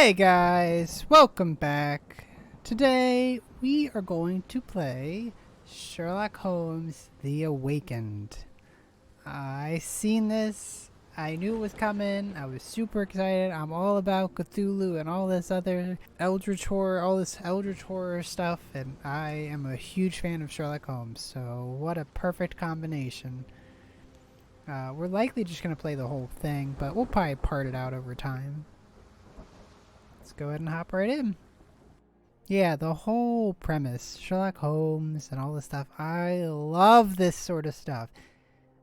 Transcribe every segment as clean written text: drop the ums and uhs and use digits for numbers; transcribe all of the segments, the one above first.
Hey guys, welcome back. Today we are going to play Sherlock Holmes The Awakened. I seen this, I knew it was coming, I was super excited. I'm all about Cthulhu and all this other Eldritch horror, all this Eldritch horror stuff, and I am a huge fan of Sherlock Holmes, so what a perfect combination. We're likely just going to play the whole thing, but we'll probably part it out over time. Let's go ahead and hop right in. Yeah, the whole premise, Sherlock Holmes and all this stuff. I love this sort of stuff.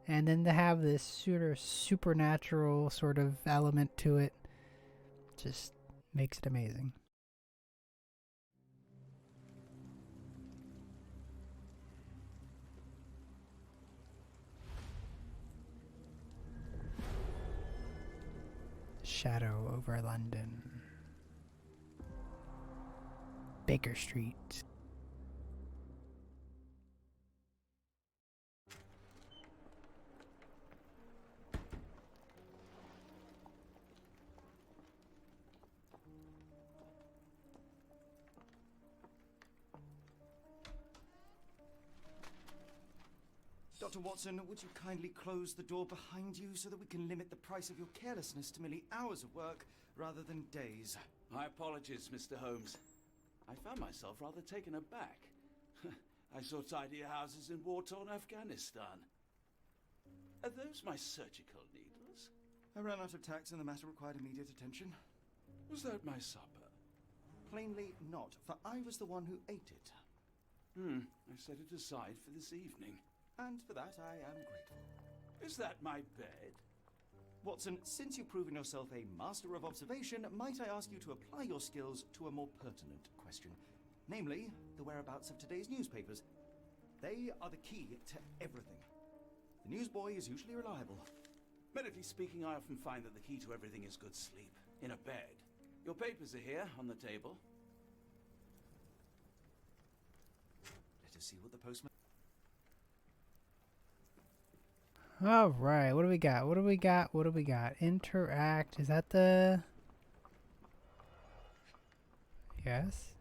And then to have this sort of supernatural sort of element to it just makes it amazing. Shadow over London. Baker Street. Dr. Watson, would you kindly close the door behind you so that we can limit the price of your carelessness to merely hours of work rather than days? My apologies, Mr. Holmes. I found myself rather taken aback. I saw tidier houses in war-torn Afghanistan. Are those my surgical needles? I ran out of tacks and the matter required immediate attention. Was that my supper? Plainly not, for I was the one who ate it. I set it aside for this evening. And for that I am grateful. Is that my bed? Watson, since you've proven yourself a master of observation, might I ask you to apply your skills to a more pertinent question? Namely, the whereabouts of today's newspapers. They are the key to everything. The newsboy is usually reliable. Medically speaking, I often find that the key to everything is good sleep. In a bed. Your papers are here, on the table. Let us see what the postman... Alright, what do we got? What do we got? What do we got? Interact. Is that the... Yes?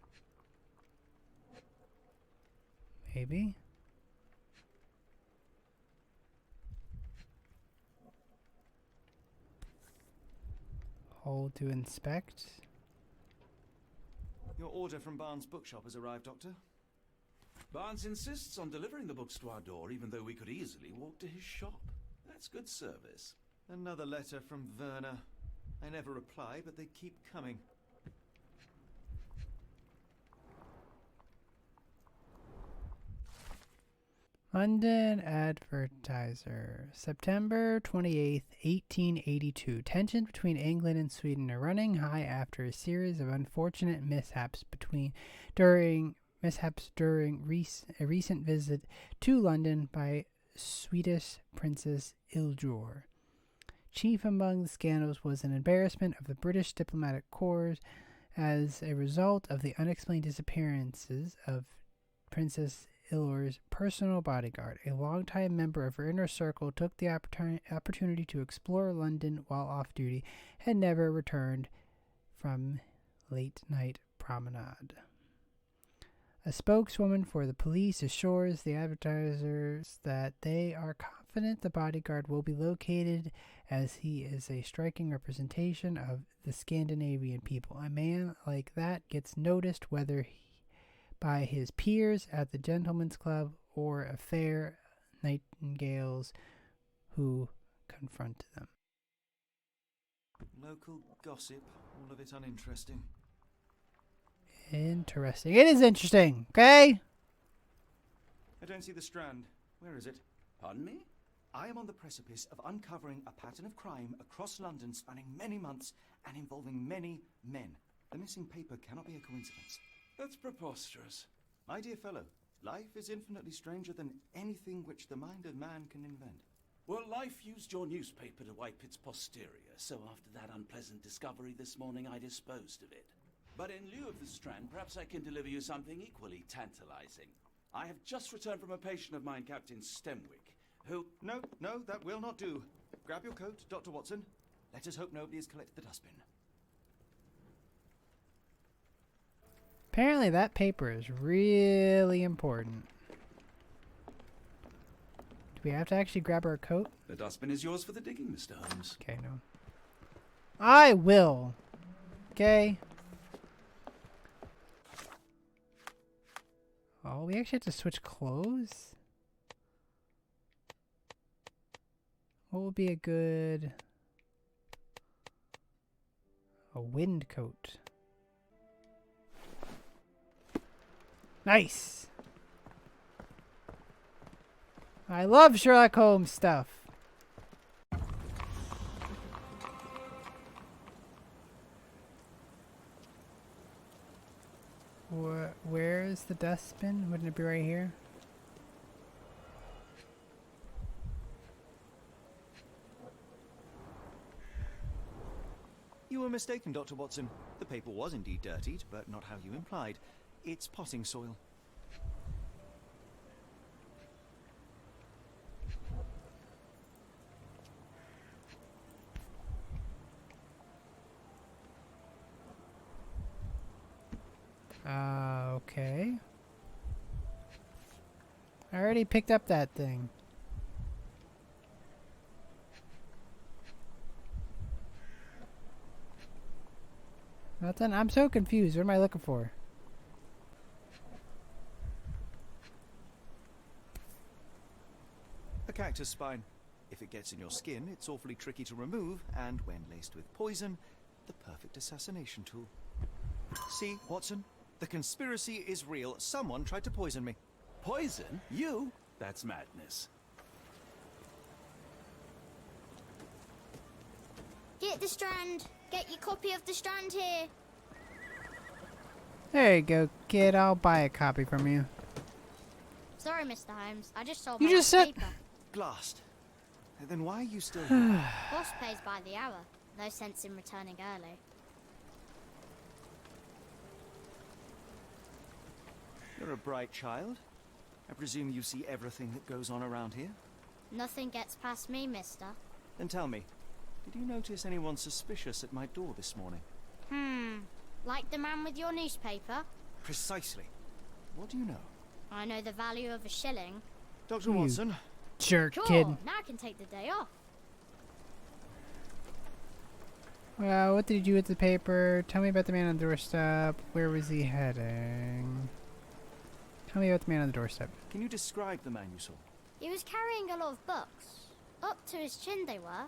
Maybe? Hold to inspect. Your order from Barnes' bookshop has arrived, Doctor. Barnes insists on delivering the books to our door, even though we could easily walk to his shop. That's good service. Another letter from Werner. I never reply, but they keep coming. London Advertiser, September 28th, 1882. Tensions between England and Sweden are running high after a series of unfortunate mishaps during a recent visit to London by Swedish Princess Ildur. Chief among the scandals was an embarrassment of the British diplomatic corps as a result of the unexplained disappearances of Princess Illur's personal bodyguard. A longtime member of her inner circle took the opportunity to explore London while off duty and never returned from late-night promenade. A spokeswoman for the police assures the advertisers that they are confident the bodyguard will be located as he is a striking representation of the Scandinavian people. A man like that gets noticed whether by his peers at the gentlemen's club or a fair nightingales who confront them. Local gossip, all of it uninteresting. Interesting. It is interesting, okay? I don't see the Strand. Where is it? Pardon me? I am on the precipice of uncovering a pattern of crime across London spanning many months and involving many men. The missing paper cannot be a coincidence. That's preposterous. My dear fellow, life is infinitely stranger than anything which the mind of man can invent. Well, life used your newspaper to wipe its posterior, so after that unpleasant discovery this morning, I disposed of it. But in lieu of the Strand, perhaps I can deliver you something equally tantalizing. I have just returned from a patient of mine, Captain Stemwick, who... No, that will not do. Grab your coat, Dr. Watson. Let us hope nobody has collected the dustbin. Apparently that paper is really important. Do we have to actually grab our coat? The dustbin is yours for the digging, Mr. Holmes. Okay, no. I will. Okay. Oh, we actually have to switch clothes? What would be a good... A wind coat. Nice! I love Sherlock Holmes stuff. Where is the dustbin? Wouldn't it be right here? You were mistaken, Dr. Watson. The paper was indeed dirtied, but not how you implied. It's potting soil. Okay. I already picked up that thing. Nothing? I'm so confused. What am I looking for? A cactus spine. If it gets in your skin, it's awfully tricky to remove, and when laced with poison, the perfect assassination tool. See, Watson? The conspiracy is real. Someone tried to poison me. Poison? You? That's madness. Get the Strand. Get your copy of the Strand here. There you go, kid. I'll buy a copy from you. Sorry, Mr. Holmes. I just sold You my just last said- paper. Glassed. Then why are you still here? Boss pays by the hour. No sense in returning early. You're a bright child. I presume you see everything that goes on around here? Nothing gets past me, mister. Then tell me, did you notice anyone suspicious at my door this morning? Like the man with your newspaper? Precisely. What do you know? I know the value of a shilling. Dr. Watson, Jerk, Sure, kid. now I can take the day off. Well, what did he do with the paper? Tell me about the man on the doorstep. Where was he heading? Tell me about the man on the doorstep. can you describe the man you saw? He was carrying a lot of books. Up to his chin they were.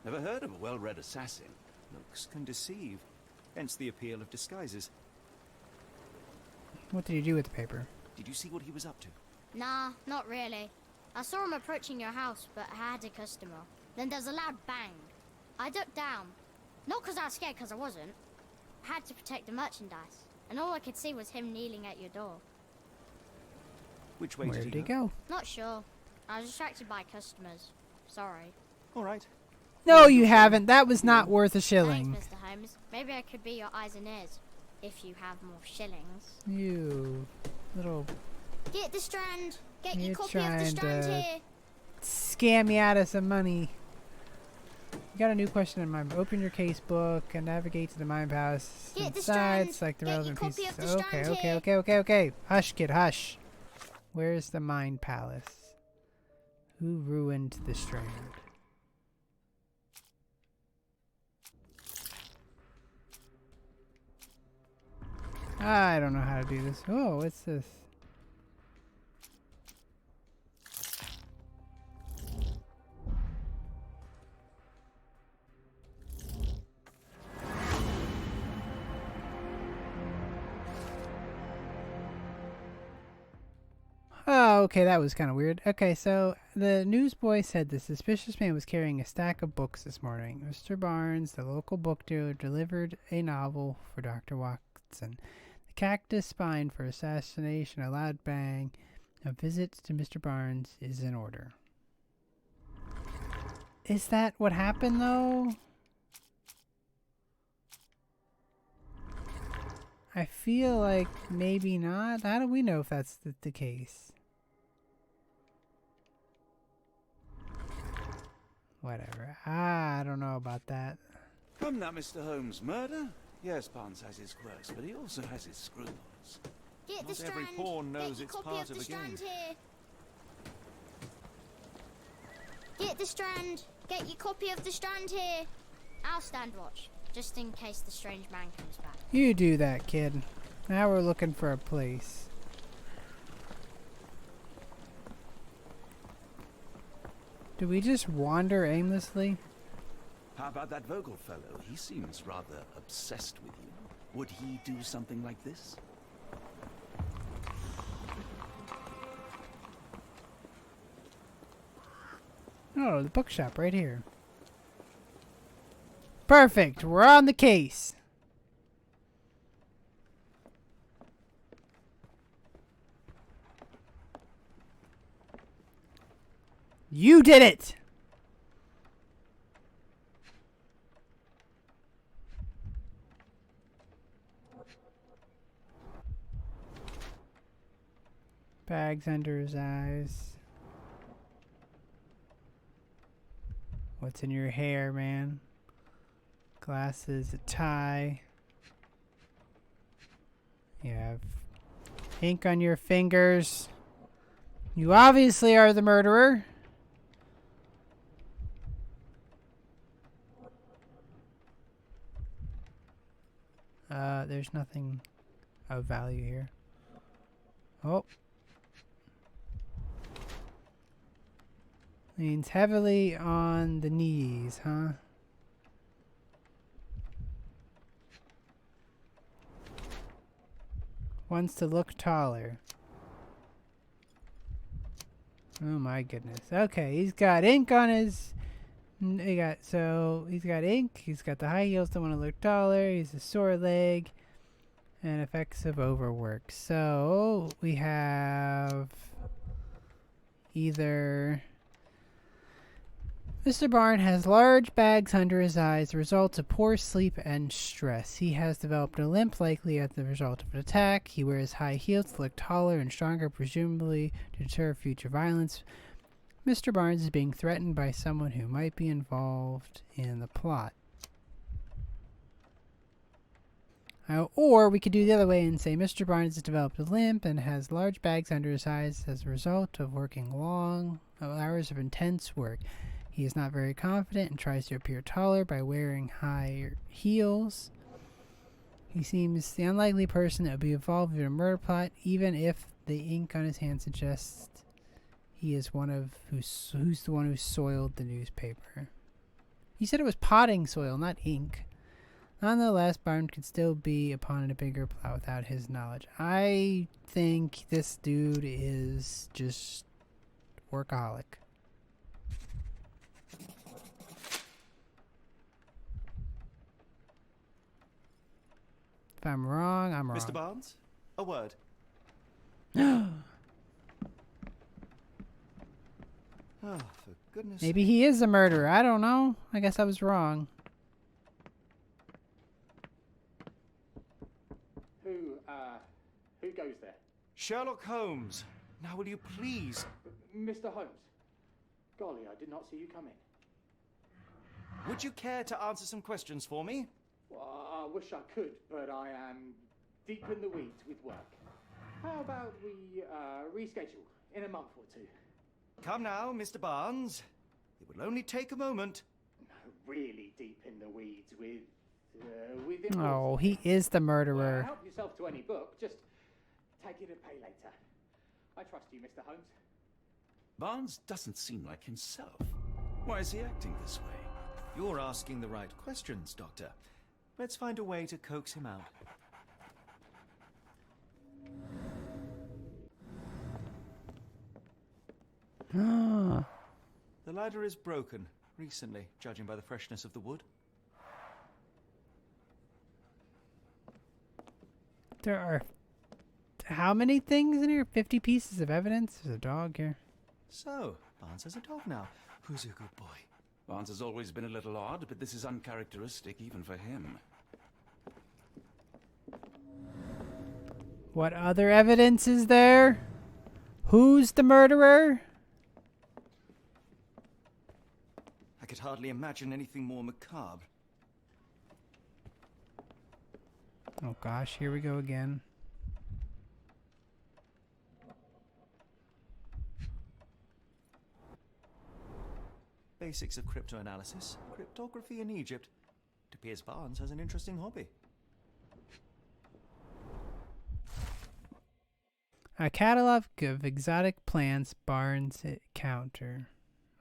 Never heard of a well-read assassin. Looks can deceive. Hence the appeal of disguises. What did he do with the paper? Did you see what he was up to? Nah, not really. I saw him approaching your house, but I had a customer. Then there was a loud bang. I ducked down. Not because I was scared, because I wasn't. I had to protect the merchandise. And all I could see was him kneeling at your door. Which way Where did did he he go? go? Not sure. I was distracted by customers. Sorry. All right. No, you haven't. That was not worth a shilling. Thanks, Mr. Holmes. Maybe I could be your eyes and ears. If you have more shillings. You little Get the Strand. Get You're your copy of the trying Strand to- here. scam me out of some money. You got a new question in mind. Open your case book and navigate to the Mind Palace. Get the Inside, Strand. select the Get your relevant copy pieces. of the Okay, Strand okay, here. okay, okay, okay. Hush, kid, hush. Where's the Mind Palace? Who ruined the Strand? I don't know how to do this. Oh, what's this? Oh, okay, that was kind of weird. Okay, so the newsboy said the suspicious man was carrying a stack of books this morning. Mr. Barnes, the local book dealer, delivered a novel for Dr. Watson. The cactus spine for assassination, a loud bang. A visit to Mr. Barnes is in order. Is that what happened, though? I feel like maybe not. How do we know if that's the case? Whatever. I don't know about that. Come now, Mr. Holmes. Murder? Yes, Barnes has his quirks, but he also has his scruples. Get the Not every Strand. pawn knows Get your it's copy part of of the the game. Strand here. Get the Strand. Get your copy of the Strand here. I'll stand watch, just in case the strange man comes back. You do that, kid. Now we're looking for a place. Do we just wander aimlessly? How about that Vogel fellow? He seems rather obsessed with you. Would he do something like this? Oh, the bookshop right here. Perfect. We're on the case. You did it. Bags under his eyes. What's in your hair, man? Glasses, a tie. You have ink on your fingers. You obviously are the murderer. There's nothing of value here. Oh. Leans heavily on the knees, huh? Wants to look taller. Oh my goodness. Okay, he's got ink on his... he's got ink, he's got the high heels, don't want to look taller, he's a sore leg, and effects of overwork. So, we have... either... Mr. Barnes has large bags under his eyes, the result of poor sleep and stress. He has developed a limp, likely as the result of an attack. He wears high heels to look taller and stronger, presumably to deter future violence. Mr. Barnes is being threatened by someone who might be involved in the plot. Or we could do the other way and say Mr. Barnes has developed a limp and has large bags under his eyes as a result of working long hours of intense work. He is not very confident and tries to appear taller by wearing higher heels. He seems the unlikely person that would be involved in a murder plot, even if the ink on his hand suggests he is one of who's the one who soiled the newspaper. He said it was potting soil, not ink. Nonetheless, Barnes could still be upon a bigger plot without his knowledge. I think this dude is just workaholic. If I'm wrong, I'm wrong. Mr. Barnes, a word. Oh, Oh, for goodness maybe he is a murderer. I don't know. I guess I was wrong. Who goes there? Sherlock Holmes. Now will you please... Mr. Holmes. Golly, I did not see you come in. Would you care to answer some questions for me? Well, I wish I could, but I am deep in the weeds with work. How about we reschedule in a month or two? Come now, Mr. Barnes. It will only take a moment. No, really deep in the weeds with Oh, he is the Well, murderer. help yourself to any book. Just take it and pay later. I trust you, Mr. Holmes. Barnes doesn't seem like himself. Why is he acting this way? You're asking the right questions, Doctor. Let's find a way to coax him out. Ah, The ladder is broken, recently, judging by the freshness of the wood. there are how many things in here? 50 pieces of evidence? There's a dog here. So, Barnes has a dog now. Who's a good boy? Barnes has always been a little odd, but this is uncharacteristic even for him. What other evidence is there? Who's the murderer? I could hardly imagine anything more macabre. Oh gosh, here we go again. Basics of cryptoanalysis. Cryptography in Egypt. It appears Barnes has an interesting hobby. A catalog of exotic plants Barnes counter.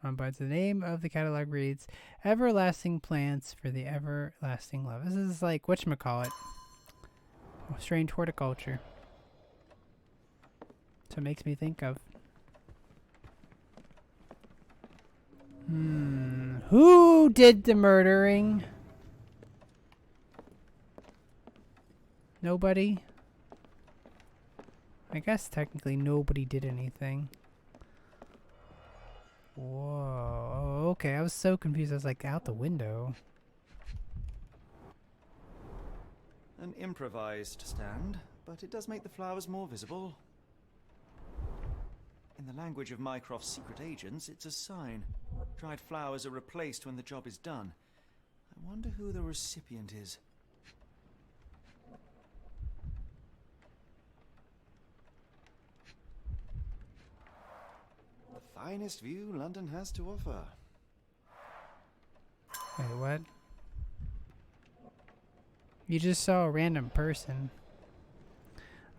But the name of the catalog reads, Everlasting Plants for the Everlasting Love. This is like, whatchamacallit? Strange horticulture. So it makes me think of. Who did the murdering? Nobody? I guess technically nobody did anything. Whoa. Okay, I was so confused. I was like, out the window. An improvised stand, but it does make the flowers more visible. In the language of Mycroft's secret agents, it's a sign. Dried flowers are replaced when the job is done. I wonder who the recipient is. The finest view London has to offer. Wait, what? You just saw a random person.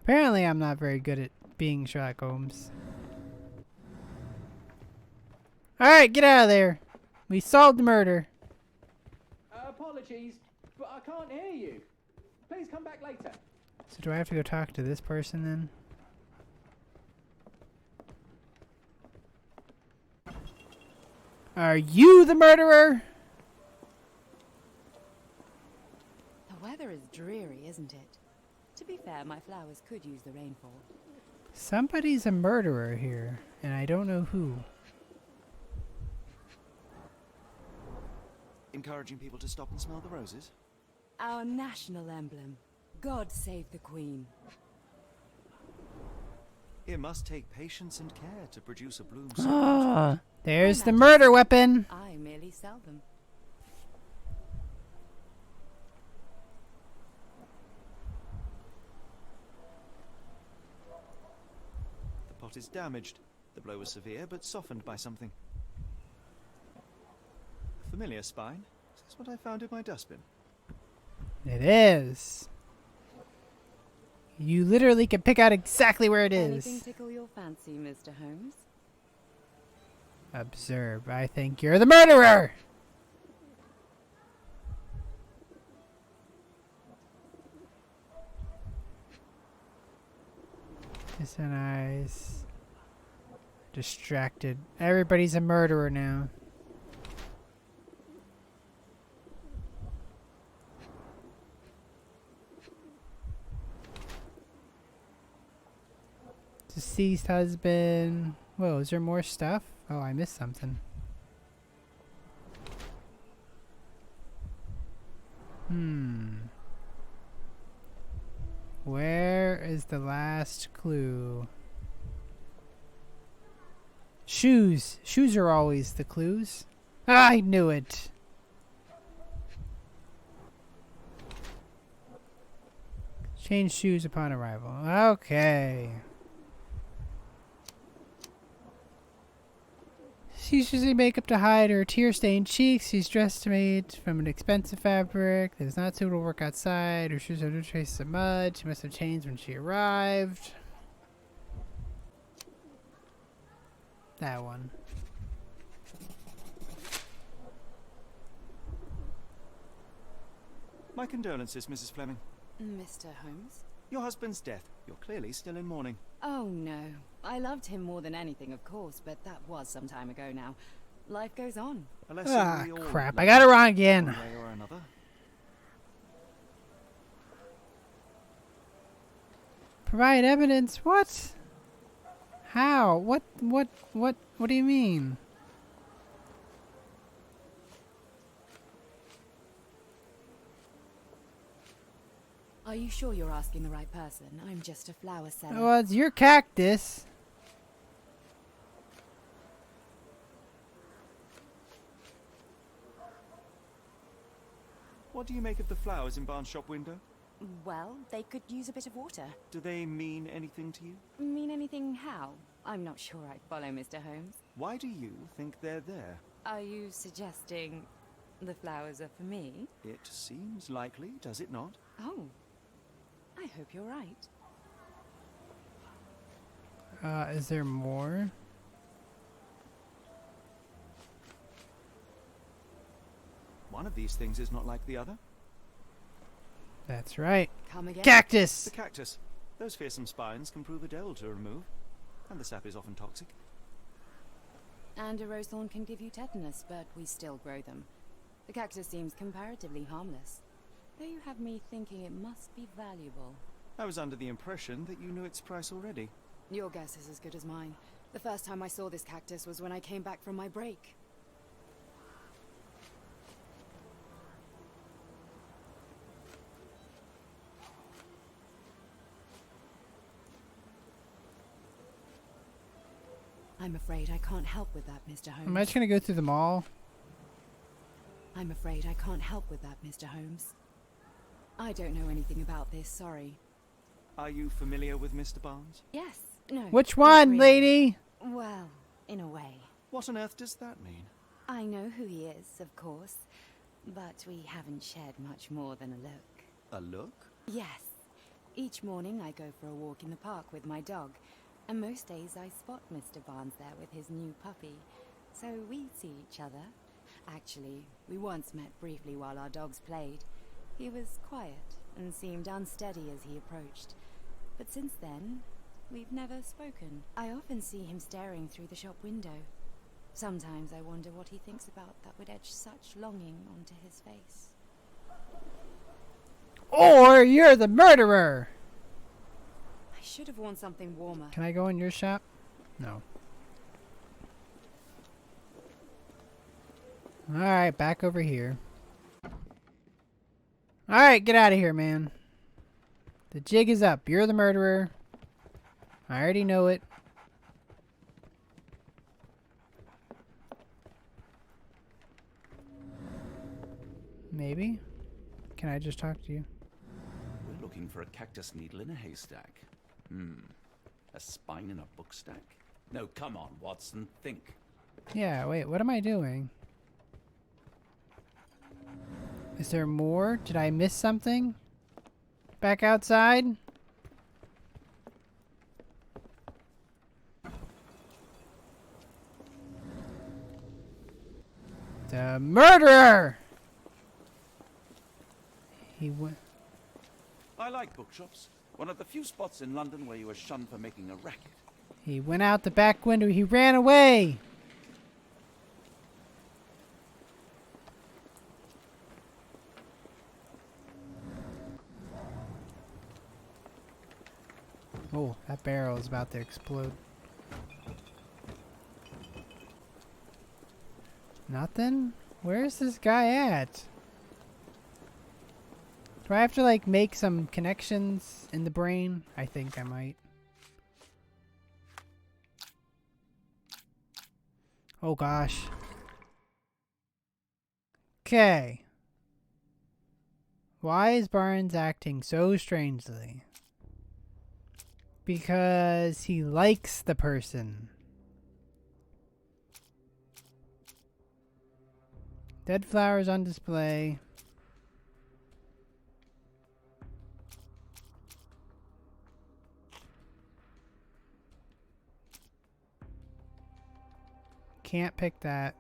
Apparently I'm not very good at being Sherlock Holmes. Alright, get out of there. We solved the murder. Apologies, but I can't hear you. Please come back later. So do I have to go talk to this person then? Are you the murderer? The weather is dreary, isn't it? To be fair, my flowers could use the rainfall. Somebody's a murderer here, and I don't know who. Encouraging people to stop and smell the roses? Our national emblem. God save the Queen. It must take patience and care to produce a bloom so Ah, there's the murder weapon. I merely sell them. The pot is damaged. The blow was severe, but softened by something. A familiar spine. Is this what I found in my dustbin? It is. You literally can pick out exactly where it Anything is. tickle your fancy, Mr. Holmes? Observe. I think you're the murderer. It's a nice. Distracted. Everybody's a murderer now. Deceased husband. Whoa, is there more stuff? Oh, I missed something. Where is the last clue? Shoes. Shoes are always the clues. I knew it. Change shoes upon arrival. Okay. She's using makeup to hide her tear-stained cheeks. She's dressed made from an expensive fabric that is not suitable to work outside. Her shoes have no traces of mud. She must have changed when she arrived. That one. My condolences, Mrs. Fleming. Mr. Holmes? Your husband's death. You're clearly still in mourning. Oh, no. I loved him more than anything, of course, but that was some time ago now. Life goes on. A lesson Ah, we all crap. learn I got it wrong one again. way or another. Provide evidence? What? How? What do you mean? Are you sure you're asking the right person? I'm just a flower seller. Well, it's your cactus. What do you make of the flowers in Barnes' shop window? Well, they could use a bit of water. Do they mean anything to you? Mean anything how? I'm not sure I follow, Mr. Holmes. Why do you think they're there? Are you suggesting the flowers are for me? It seems likely, does it not? Oh, I hope you're right. Is there more? One of these things is not like the other. That's right. Come again? Cactus! The cactus. Those fearsome spines can prove a devil to remove, and the sap is often toxic. And a rose thorn can give you tetanus, but we still grow them. The cactus seems comparatively harmless, though you have me thinking it must be valuable. I was under the impression that you knew its price already. Your guess is as good as mine. The first time I saw this cactus was when I came back from my break. I'm afraid I can't help with that, Mr. Holmes. Am I just gonna go through them all? I'm afraid I can't help with that, Mr. Holmes. I don't know anything about this, sorry. Are you familiar with Mr. Barnes? Yes, no. Which not one, really. lady? Well, in a way. What on earth does that mean? I know who he is, of course, but we haven't shared much more than a look. A look? Yes. Each morning I go for a walk in the park with my dog, and most days I spot Mr. Barnes there with his new puppy, so we see each other. Actually, we once met briefly while our dogs played. He was quiet and seemed unsteady as he approached, but since then, we've never spoken. I often see him staring through the shop window. Sometimes I wonder what he thinks about that would etch such longing onto his face. Or you're the murderer! I should have worn something warmer. Can I go in your shop? No. Alright, back over here. Alright, get out of here, man. The jig is up. You're the murderer. I already know it. Maybe? Can I just talk to you? We're looking for a cactus needle in a haystack. A spine in a book stack? No, come on, Watson, think. Yeah, wait, what am I doing? Is there more? Did I miss something? Back outside? The murderer! He went. I like bookshops. One of the few spots in London where you are shunned for making a racket. He went out the back window. He ran away. Oh, that barrel is about to explode. Nothing? Where's this guy at? Do I have to like make some connections in the brain? I think I might. Oh gosh. Okay. Why is Barnes acting so strangely? Because he likes the person. Dead flowers on display. Can't pick that.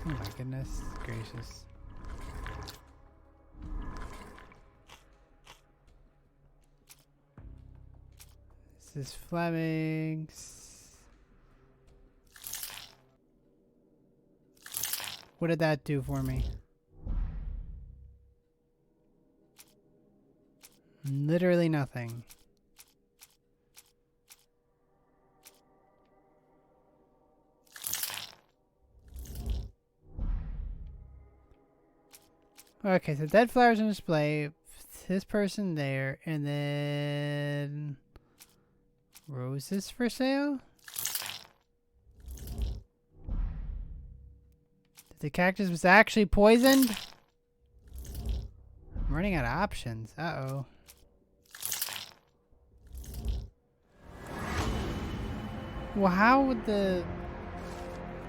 Oh my goodness gracious. This is Fleming's. What did that do for me? Literally nothing. Okay, so dead flowers on display. This person there, and then roses for sale? The cactus was actually poisoned? I'm running out of options. Uh-oh. Well, how would the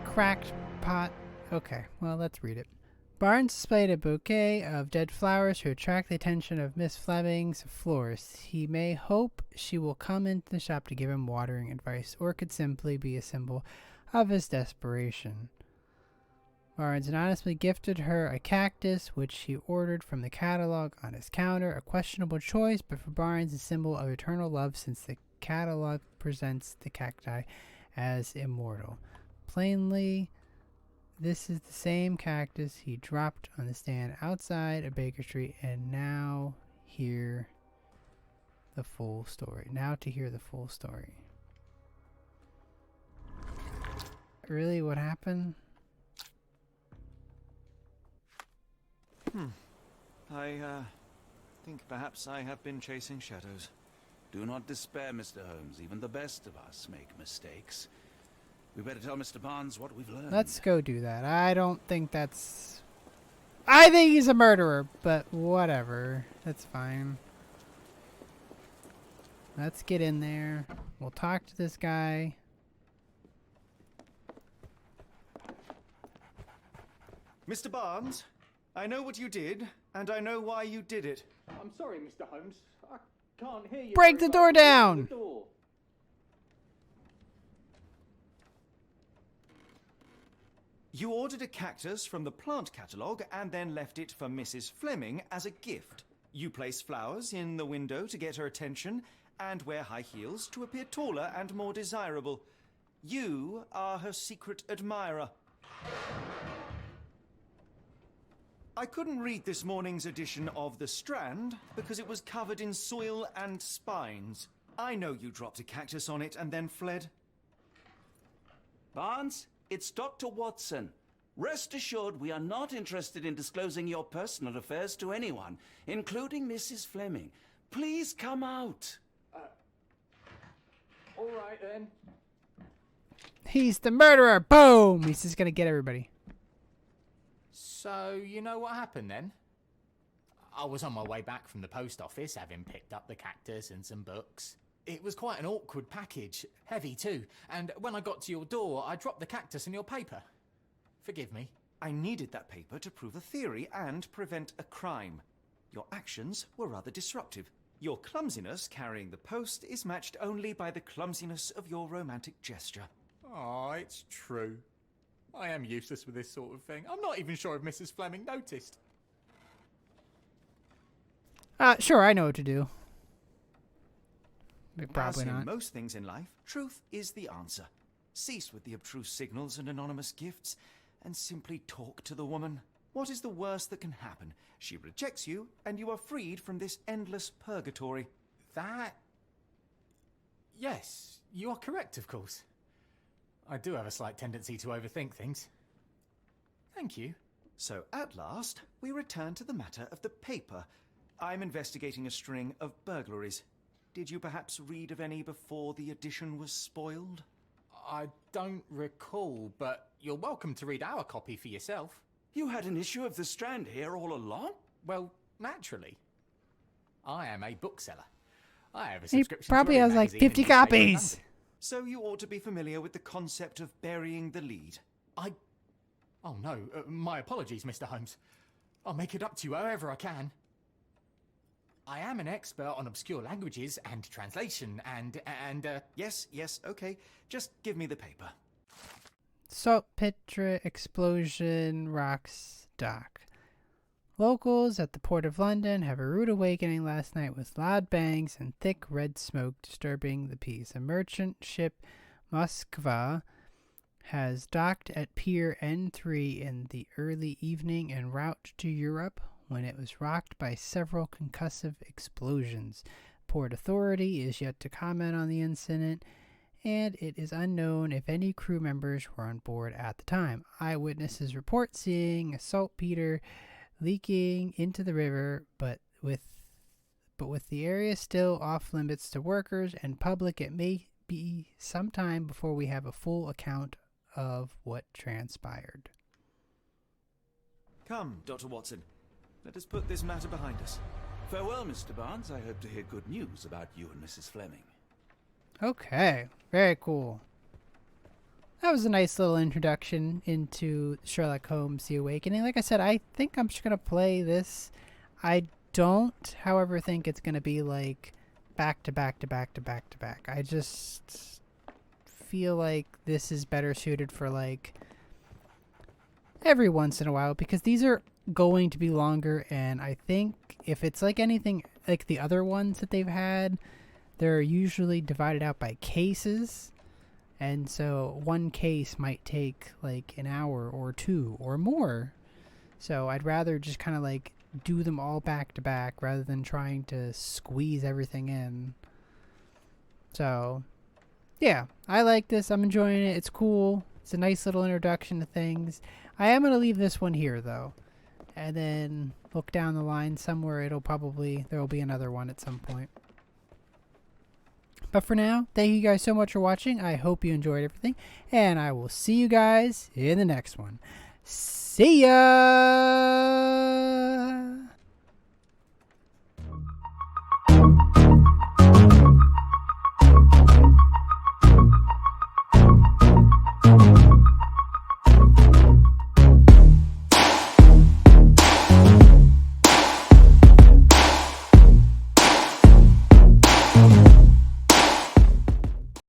cracked pot... Okay, well, let's read it. Barnes displayed a bouquet of dead flowers to attract the attention of Miss Fleming's florist. He may hope she will come into the shop to give him watering advice, or could simply be a symbol of his desperation. Barnes anonymously gifted her a cactus, which she ordered from the catalog on his counter. A questionable choice, but for Barnes, a symbol of eternal love, since the catalog presents the cacti as immortal. Plainly, this is the same cactus he dropped on the stand outside of Baker Street, and now hear the full story. Now to hear the full story. Really, what happened? I think perhaps I have been chasing shadows. Do not despair, Mr. Holmes. Even the best of us make mistakes. We better tell Mr. Barnes what we've learned. Let's go do that. I don't think that's... I think he's a murderer, but whatever. That's fine. Let's get in there. We'll talk to this guy. Mr. Barnes, I know what you did, and I know why you did it. I'm sorry, Mr. Holmes. I can't hear you. Break very the door well. down! The door. You ordered a cactus from the plant catalogue and then left it for Mrs. Fleming as a gift. You place flowers in the window to get her attention and wear high heels to appear taller and more desirable. You are her secret admirer. I couldn't read this morning's edition of The Strand because it was covered in soil and spines. I know you dropped a cactus on it and then fled. Barnes, it's Dr. Watson. Rest assured we are not interested in disclosing your personal affairs to anyone, including Mrs. Fleming. Please come out. All right, then. He's the murderer! Boom! He's just gonna get everybody. So, you know what happened then? I was on my way back from the post office, having picked up the cactus and some books. It was quite an awkward package, heavy too, and when I got to your door, I dropped the cactus in your paper. Forgive me. I needed that paper to prove a theory and prevent a crime. Your actions were rather disruptive. Your clumsiness carrying the post is matched only by the clumsiness of your romantic gesture. Oh, it's true. I am useless with this sort of thing. I'm not even sure if Mrs. Fleming noticed. Sure, I know what to do. But probably As in not. most things in life, truth is the answer. Cease with the abstruse signals and anonymous gifts, and simply talk to the woman. What is the worst that can happen? She rejects you, and you are freed from this endless purgatory. That... Yes, you are correct, of course. I do have a slight tendency to overthink things. Thank you. So, at last, we return to the matter of the paper. I'm investigating a string of burglaries. Did you perhaps read of any before the edition was spoiled? I don't recall, but you're welcome to read our copy for yourself. You had an issue of The Strand here all along? Well, naturally. I am a bookseller. I have a He subscription to probably every has like magazine 50 and newspaper in copies. London. So you ought to be familiar with the concept of burying the lead. Oh no, my apologies, Mr. Holmes. I'll make it up to you however I can. I am an expert on obscure languages and translation and Yes, okay. Just give me the paper. Saltpeter explosion rocks dock. Locals at the Port of London have a rude awakening last night with loud bangs and thick red smoke disturbing the peace. A merchant ship, Moskva, has docked at Pier N3 in the early evening en route to Europe when it was rocked by several concussive explosions. Port Authority is yet to comment on the incident, and it is unknown if any crew members were on board at the time. Eyewitnesses report seeing a saltpeter leaking into the river, but with the area still off limits to workers and public, it may be some time before we have a full account of what transpired. Come, Dr. Watson. let us put this matter behind us. Farewell, Mr. Barnes. I hope to hear good news about you and Mrs. Fleming. Okay, very cool. That was a nice little introduction into Sherlock Holmes: The Awakening. Like I said, I think I'm just going to play this. I don't, however, think it's going to be like back to back to back to back to back. I just feel like this is better suited for like every once in a while, because these are going to be longer, and I think if it's like anything like the other ones that they've had, they're usually divided out by cases. And so one case might take like an hour or two or more. So I'd rather just kind of like do them all back to back rather than trying to squeeze everything in. So yeah, I like this. I'm enjoying it. It's cool. It's a nice little introduction to things. I am going to leave this one here though. And then look down the line somewhere. There will be another one at some point. But for now, thank you guys so much for watching. I hope you enjoyed everything. And I will see you guys in the next one. See ya!